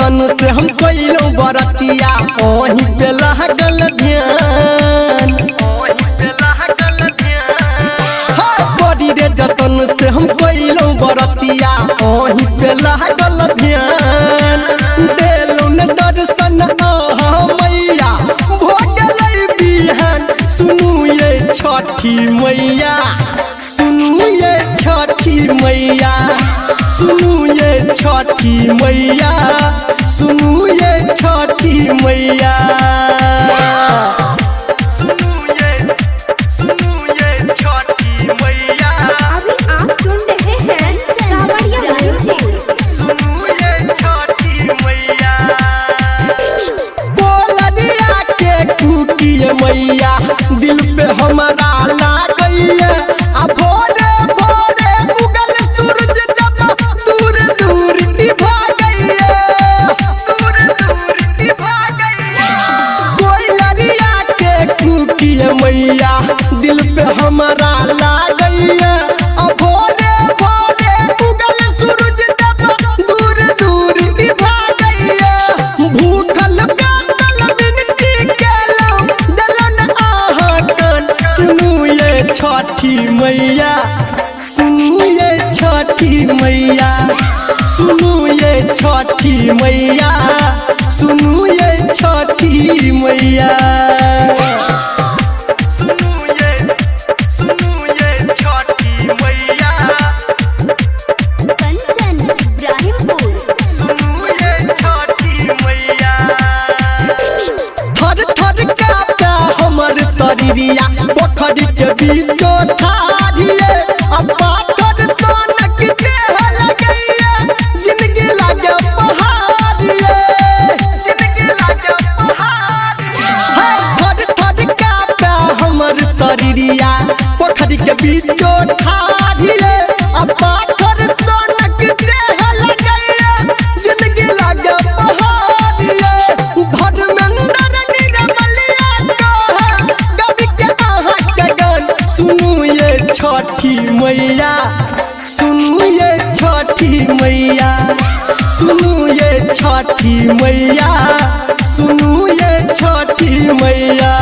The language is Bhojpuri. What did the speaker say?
जतन से हम कइलो बरतिया ओही पे लागल ध्यान बड़ी रे जतन से हम कइलो बरतिया ओही पे लागल ध्यान देलौ न दर्शन मैया भोगलै बिहान सुनू ये छठी मैया सुनू ये छठी मैया सुनू ये छठी मैया सुनू ये छठी मैया सुनू ये छठी मैया। अभी आप सुन रहे हैं सावरिया म्यूजिक। सुनू ये छठी मैया बोलनिया के कुकिए मैया दिल पे हमारा लागइए आ भोरे भोरे उगल सूरज जब दूर दूर निभा गइए बोलनिया के कुकिए मैया दिल पे हमारा लागइए आ भोरे भोरे उगल सूरज जब दूर दूर निभा गइए भूखल प्यासल मिनती केलौ दलन आहा कान सुनू ये छठी मैया सुनू ये छठी मैया सुनू ये छठी मैया सुनू ये छठी मैया सुनू ये छठी मैया कंचन इब्राहिमपुर। सुनू ये छठी मैया थर थर कांपता हमर शरीरिया पोखरी के बीचो ठाढ़िए अब पाथर सोनक देह लगइए जिंदगी लागे पहाड़िए जिंदगी लागे पहाड़िए थर थर कांपता हमर शरीरिया पोखरी के बीचो ठाढ़िए अब पाथर सोनक देह लगइए जिंदगी लागे पहाड़िए धर्मेंद्र निरमलिया कहे कवि के आहा के गान सुनू ये छठी मैया सुनू ये छठी मैया सुनू ये छठी मैया सुनू ये छठी मैया।